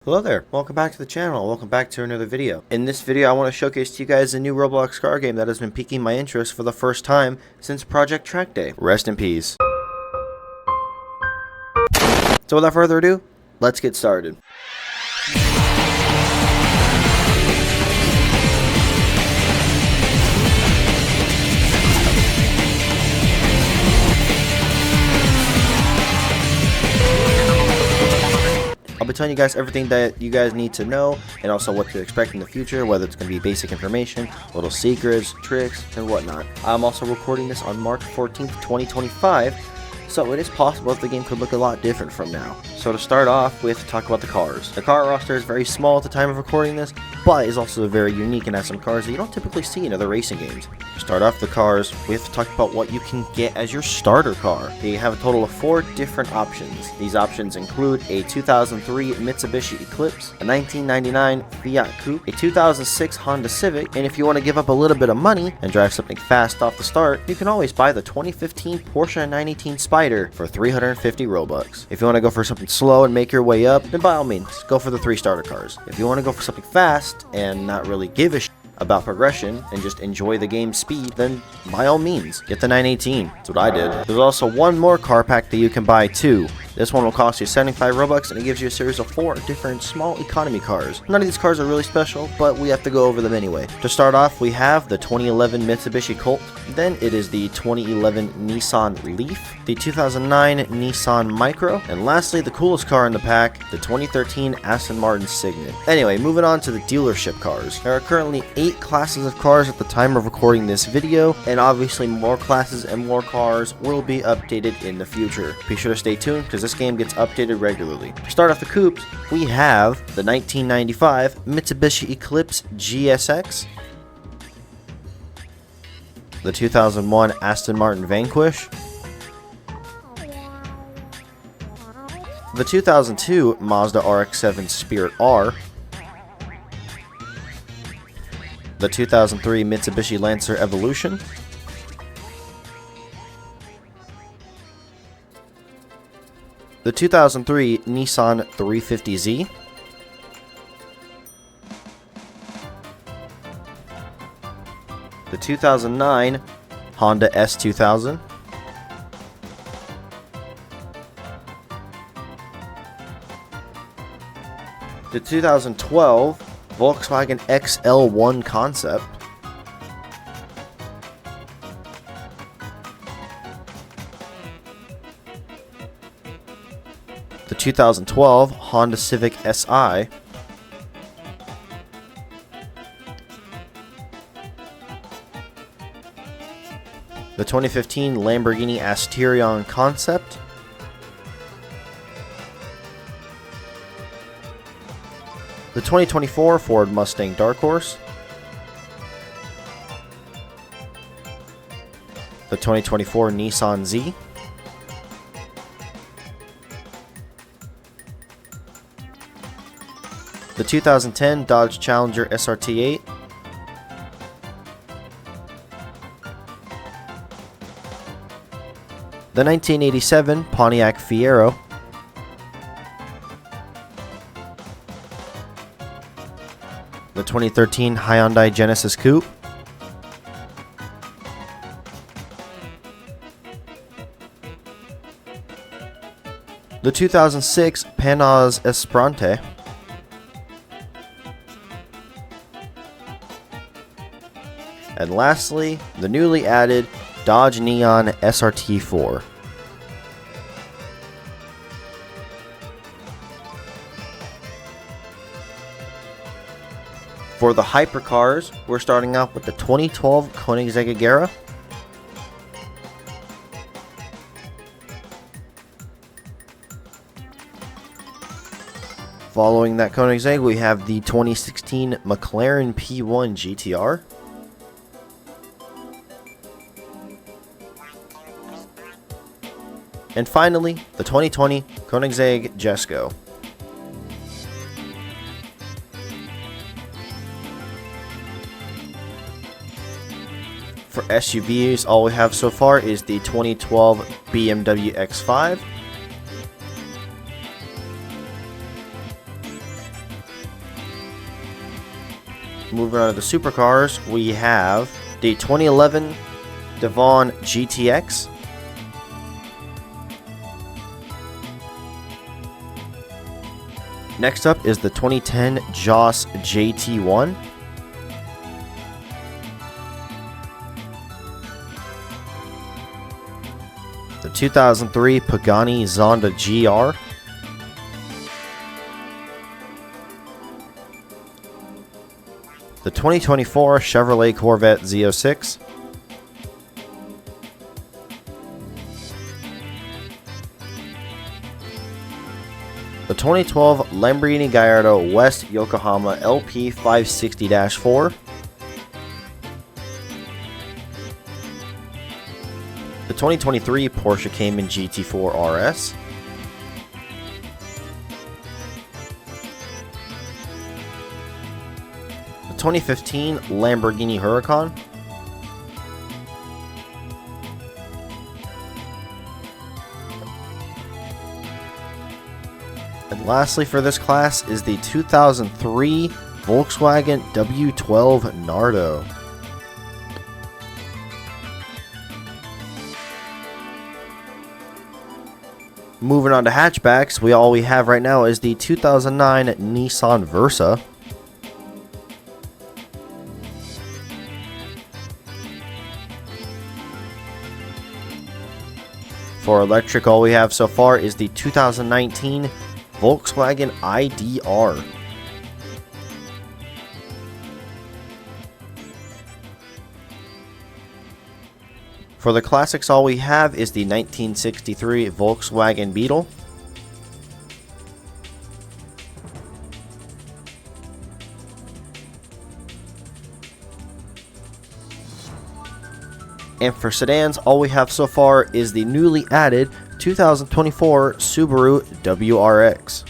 Hello there, welcome back to the channel, welcome back to another video. In this video I want to showcase to you guys a new Roblox car game that has been piquing my interest for the first time since Project Track Day. Rest in peace. So without further ado, let's get started. I'll be telling you guys everything that you guys need to know and also what to expect in the future, whether it's going to be basic information, little secrets, tricks, and whatnot. I'm also recording this on March 14th, 2025, so it is possible that the game could look a lot different from now. So to start off with, talk about the cars. The car roster is very small at the time of recording this, but is also very unique and has some cars that you don't typically see in other racing games. To start off the cars, we have to talk about what you can get as your starter car. You have a total of 4 different options. These options include a 2003 Mitsubishi Eclipse, a 1999 Fiat Coupe, a 2006 Honda Civic, and if you want to give up a little bit of money and drive something fast off the start, you can always buy the 2015 Porsche 918 Spider for 350 Robux. If you want to go for something slow and make your way up, then by all means, go for the 3 starter cars. If you want to go for something fast and not really give a about progression and just enjoy the game's speed, then by all means, get the 918. That's what I did. There's also one more car pack that you can buy too. This one will cost you 75 Robux and it gives you a series of 4 different small economy cars. None of these cars are really special, but we have to go over them anyway. To start off, we have the 2011 Mitsubishi Colt, then it is the 2011 Nissan Leaf, the 2009 Nissan Micro, and lastly, the coolest car in the pack, the 2013 Aston Martin Signet. Anyway, moving on to the dealership cars. There are currently 8 classes of cars at the time of recording this video, and obviously more classes and more cars will be updated in the future. Be sure to stay tuned because this game gets updated regularly. To start off the coupes, we have the 1995 Mitsubishi Eclipse GSX, the 2001 Aston Martin Vanquish, the 2002 Mazda RX-7 Spirit R, the 2003 Mitsubishi Lancer Evolution, the 2003 Nissan 350Z, the 2009 Honda S2000, the 2012 Volkswagen XL1 Concept, the 2012 Honda Civic Si, the 2015 Lamborghini Asterion Concept, the 2024 Ford Mustang Dark Horse, the 2024 Nissan Z, the 2010 Dodge Challenger SRT8, the 1987 Pontiac Fiero, the 2013 Hyundai Genesis Coupe, the 2006 Panaz Esprante, and lastly, the newly added Dodge Neon SRT4. For the hypercars, we're starting off with the 2012 Koenigsegg Agera, following that Koenigsegg, we have the 2016 McLaren P1 GTR, and finally, the 2020 Koenigsegg Jesko. For SUVs, all we have so far is the 2012 BMW X5, Moving on to the supercars, we have the 2011 Devon GTX. Next up is the 2010 Joss JT1. The 2003 Pagani Zonda GR. The 2024 Chevrolet Corvette Z06. The 2012 Lamborghini Gallardo West Yokohama LP 560-4. The 2023 Porsche Cayman GT4 RS. The 2015 Lamborghini Huracan. And lastly for this class is the 2003 Volkswagen W12 Nardo. Moving on to hatchbacks, all we have right now is the 2009 Nissan Versa. For electric, all we have so far is the 2019 Volkswagen IDR. For the classics, all we have is the 1963 Volkswagen Beetle. And for sedans, all we have so far is the newly added 2024 Subaru WRX.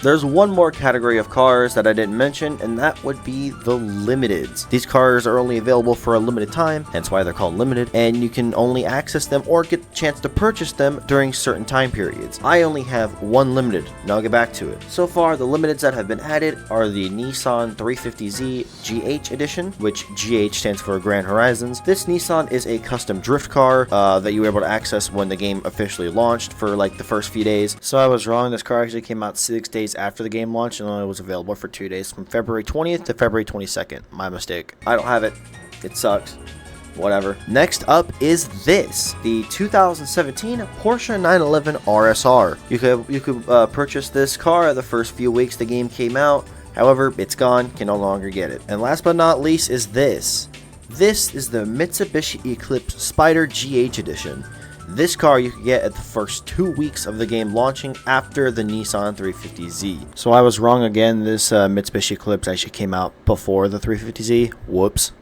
There's one more category of cars that I didn't mention, and that would be the limiteds. These cars are only available for a limited time, hence why they're called limited, and you can only access them or get the chance to purchase them during certain time periods. I only have one limited, and I'll get back to it. So far, the limiteds that have been added are the Nissan 350Z GH edition, which GH stands for Grand Horizons. This Nissan is a custom drift car that you were able to access when the game officially launched for like the first few days. So I was wrong, this car actually came out 6 days after the game launched and only was available for 2 days, from February 20th to February 22nd. My mistake. I don't have it. It sucks. Whatever. Next up is this, the 2017 Porsche 911 RSR. You could purchase this car the first few weeks the game came out. However, it's gone. Can no longer get it. And last but not least is this. This is the Mitsubishi Eclipse Spider GH edition. This car you could get at the first 2 weeks of the game launching after the Nissan 350Z. So I was wrong again, this Mitsubishi Eclipse actually came out before the 350Z. Whoops.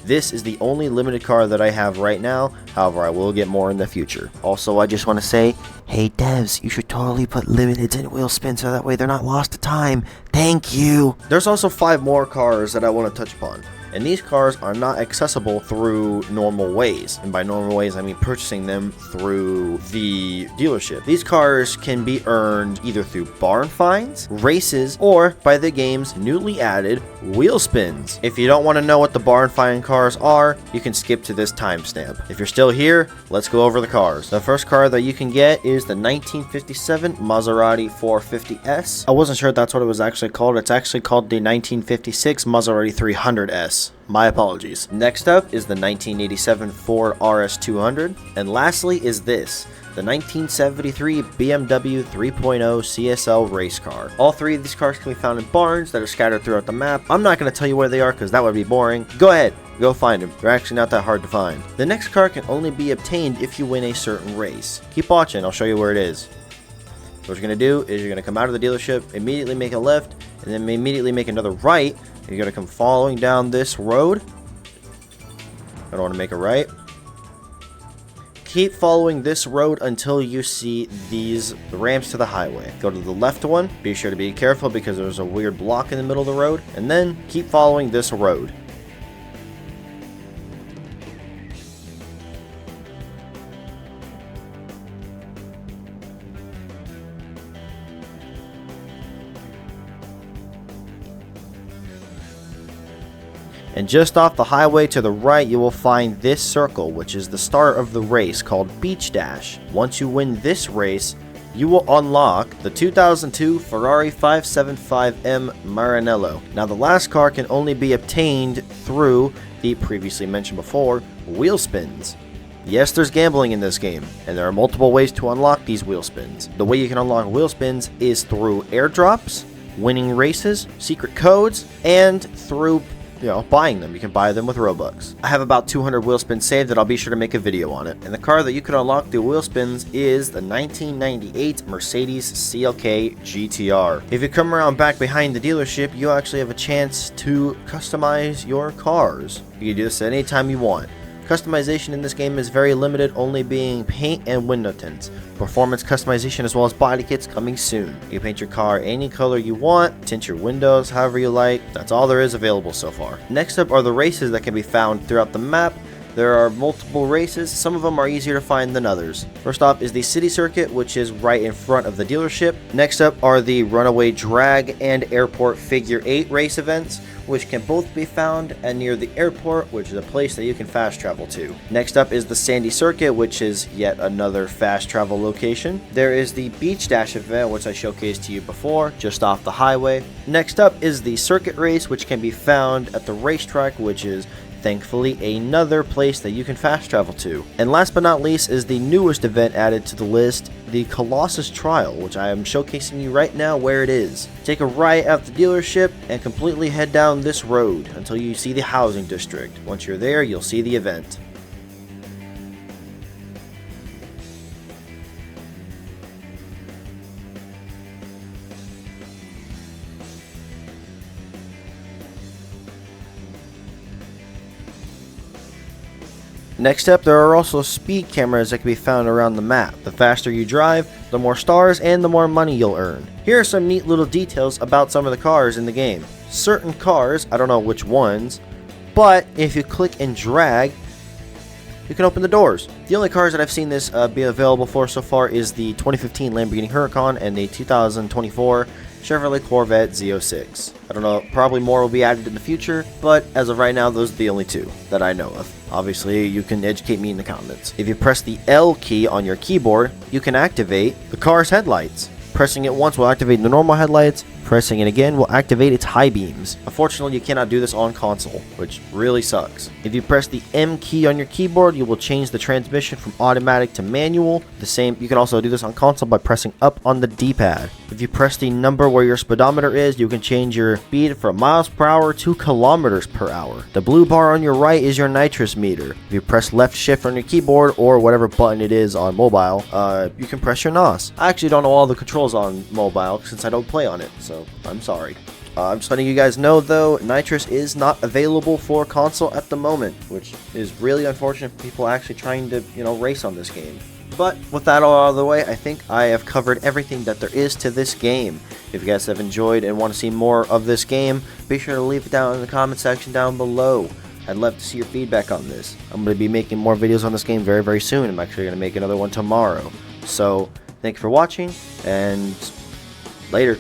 This is the only limited car that I have right now, however I will get more in the future. Also, I just want to say, hey devs, you should totally put limiteds in wheel spin so that way they're not lost to time. Thank you! There's also 5 more cars that I want to touch upon. And these cars are not accessible through normal ways. And by normal ways, I mean purchasing them through the dealership. These cars can be earned either through barn finds, races, or by the game's newly added wheel spins. If you don't want to know what the barn find cars are, you can skip to this timestamp. If you're still here, let's go over the cars. The first car that you can get is the 1957 Maserati 450S. I wasn't sure if that's what it was actually called. It's actually called the 1956 Maserati 300S. My apologies. Next up is the 1987 Ford RS200. And lastly is this, the 1973 BMW 3.0 CSL race car. All 3 of these cars can be found in barns that are scattered throughout the map. I'm not going to tell you where they are because that would be boring. Go ahead, go find them. They're actually not that hard to find. The next car can only be obtained if you win a certain race. Keep watching, I'll show you where it is. What you're going to do is you're going to come out of the dealership, immediately make a left, and then immediately make another right. You're going to come following down this road. I don't want to make a right. Keep following this road until you see these ramps to the highway. Go to the left one. Be sure to be careful because there's a weird block in the middle of the road. And then keep following this road. And just off the highway to the right, you will find this circle, which is the start of the race called Beach Dash. Once you win this race, you will unlock the 2002 Ferrari 575M Maranello. Now, the last car can only be obtained through the previously mentioned before wheel spins. Yes, there's gambling in this game, and there are multiple ways to unlock these wheel spins. The way you can unlock wheel spins is through airdrops, winning races, secret codes, and through buying them. You can buy them with Robux. I have about 200 wheel spins saved that I'll be sure to make a video on it. And the car that you can unlock through wheel spins is the 1998 Mercedes CLK GTR. If you come around back behind the dealership, you actually have a chance to customize your cars. You can do this at any time you want. Customization in this game is very limited, only being paint and window tints. Performance customization as well as body kits coming soon. You paint your car any color you want, tint your windows however you like. That's all there is available so far. Next up are the races that can be found throughout the map. There are multiple races, some of them are easier to find than others. First off is the city circuit, which is right in front of the dealership. Next up are the runaway drag and airport figure 8 race events, which can both be found near the airport, which is a place that you can fast travel to. Next up is the Sandy Circuit, which is yet another fast travel location. There is the Beach Dash event, which I showcased to you before, just off the highway. Next up is the Circuit Race, which can be found at the racetrack, which is thankfully another place that you can fast travel to. And last but not least is the newest event added to the list, the Colossus Trial, which I am showcasing you right now where it is. Take a right out the dealership and completely head down this road until you see the housing district. Once you're there, you'll see the event. Next up, there are also speed cameras that can be found around the map. The faster you drive, the more stars and the more money you'll earn. Here are some neat little details about some of the cars in the game. Certain cars, I don't know which ones, but if you click and drag, you can open the doors. The only cars that I've seen this be available for so far is the 2015 Lamborghini Huracan and the 2024 Chevrolet Corvette Z06. I don't know, probably more will be added in the future, but as of right now, those are the only two that I know of. Obviously, you can educate me in the comments. If you press the L key on your keyboard, you can activate the car's headlights. Pressing it once will activate the normal headlights. Pressing it again will activate its high beams. Unfortunately, you cannot do this on console, which really sucks. If you press the M key on your keyboard, you will change the transmission from automatic to manual. You can also do this on console by pressing up on the D-pad. If you press the number where your speedometer is, you can change your speed from miles per hour to kilometers per hour. The blue bar on your right is your nitrous meter. If you press left shift on your keyboard or whatever button it is on mobile, you can press your NOS. I actually don't know all the controls on mobile since I don't play on it, so I'm sorry. I'm just letting you guys know, though, Nitrous is not available for console at the moment, which is really unfortunate for people actually trying to, race on this game. But with that all out of the way, I think I have covered everything that there is to this game. If you guys have enjoyed and want to see more of this game, be sure to leave it down in the comment section down below. I'd love to see your feedback on this. I'm going to be making more videos on this game very, very soon. I'm actually going to make another one tomorrow. So, thank you for watching, and later.